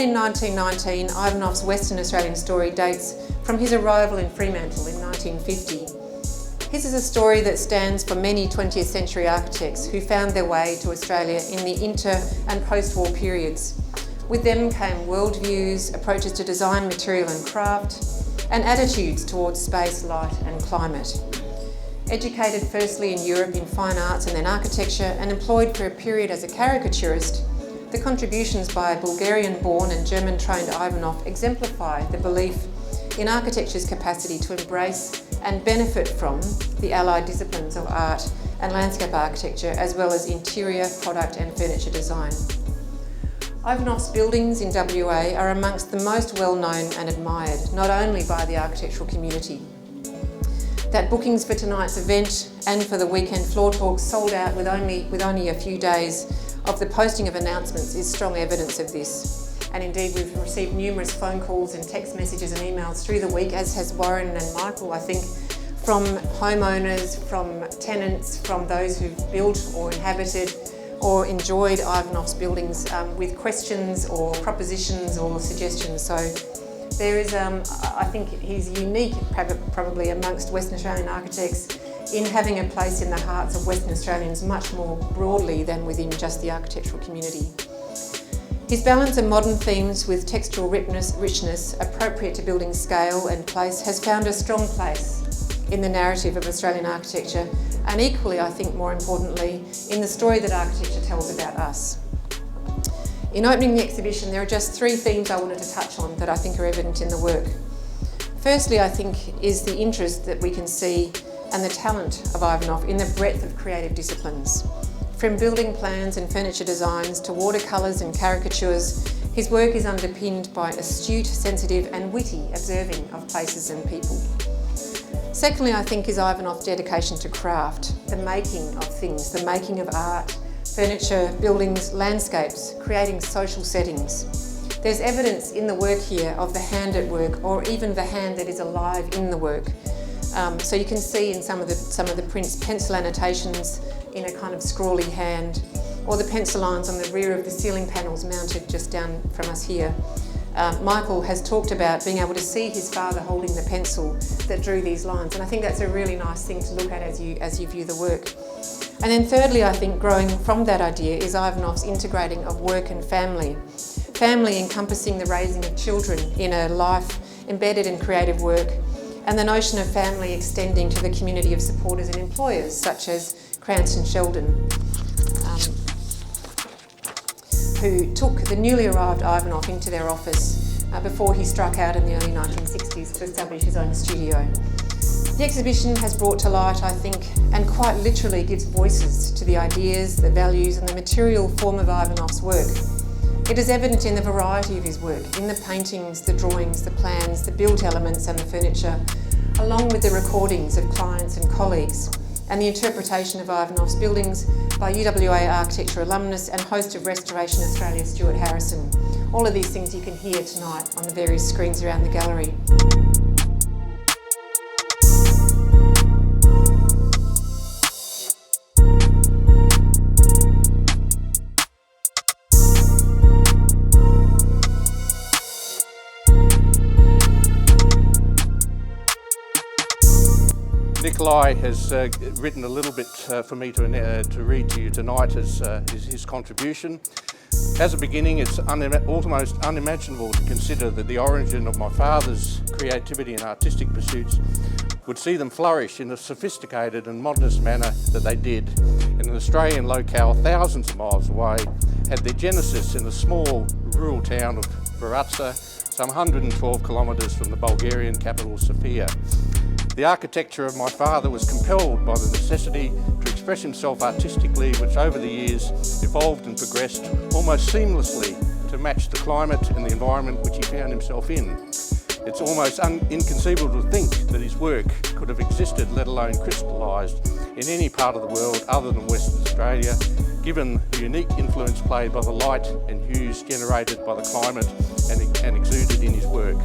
in 1919, Iwanoff's Western Australian story dates from his arrival in Fremantle in 1950. His is a story that stands for many 20th century architects who found their way to Australia in the inter and post-war periods. With them came worldviews, approaches to design, material and craft, and attitudes towards space, light and climate. Educated firstly in Europe in fine arts and then architecture, and employed for a period as a caricaturist, the contributions by Bulgarian-born and German-trained Iwanoff exemplify the belief in architecture's capacity to embrace and benefit from the allied disciplines of art and landscape architecture, as well as interior, product and furniture design. Iwanoff's buildings in W.A. are amongst the most well-known and admired, not only by the architectural community. That bookings for tonight's event and for the weekend floor talks sold out with only a few days of the posting of announcements is strong evidence of this. And indeed, we've received numerous phone calls and text messages and emails through the week, as has Warren and Michael, I think, from homeowners, from tenants, from those who've built or inhabited or enjoyed Iwanoff's buildings with questions or propositions or suggestions. So there is, I think he's unique probably amongst Western Australian architects in having a place in the hearts of Western Australians much more broadly than within just the architectural community. His balance of modern themes with textural richness appropriate to building scale and place has found a strong place in the narrative of Australian architecture, and equally, I think more importantly, in the story that architecture tells about us. In opening the exhibition, there are just three themes I wanted to touch on that I think are evident in the work. Firstly, I think, is the interest that we can see and the talent of Iwanoff in the breadth of creative disciplines. From building plans and furniture designs to watercolours and caricatures, his work is underpinned by astute, sensitive and witty observing of places and people. Secondly, I think, is Iwanoff's dedication to craft, the making of things, the making of art, furniture, buildings, landscapes, creating social settings. There's evidence in the work here of the hand at work, or even the hand that is alive in the work. So you can see in some of the prints pencil annotations in a kind of scrawly hand, or the pencil lines on the rear of the ceiling panels mounted just down from us here. Michael has talked about being able to see his father holding the pencil that drew these lines, and I think that's a really nice thing to look at as you view the work. And then thirdly, I think, growing from that idea is Iwanoff's integrating of work and family. Family encompassing the raising of children in a life embedded in creative work, and the notion of family extending to the community of supporters and employers, such as Cranston Sheldon, who took the newly arrived Iwanoff into their office before he struck out in the early 1960s to establish his own studio. The exhibition has brought to light, I think, and quite literally gives voices to the ideas, the values and the material form of Iwanoff's work. It is evident in the variety of his work, in the paintings, the drawings, the plans, the built elements and the furniture, along with the recordings of clients and colleagues, and the interpretation of Iwanoff's buildings by U.W.A. architecture alumnus and host of Restoration Australia, Stuart Harrison. All of these things you can hear tonight on the various screens around the gallery. Nikolai has written a little bit for me to read to you tonight as his contribution. As a beginning, it's almost unimaginable to consider that the origin of my father's creativity and artistic pursuits would see them flourish in a sophisticated and modernist manner that they did in an Australian locale thousands of miles away, had their genesis in the small rural town of Brutalist, some 112 kilometres from the Bulgarian capital Sofia. The architecture of my father was compelled by the necessity to express himself artistically, which over the years evolved and progressed almost seamlessly to match the climate and the environment which he found himself in. It's almost inconceivable to think that his work could have existed, let alone crystallised, in any part of the world other than Western Australia, given the unique influence played by the light and hues generated by the climate and exuded in his work.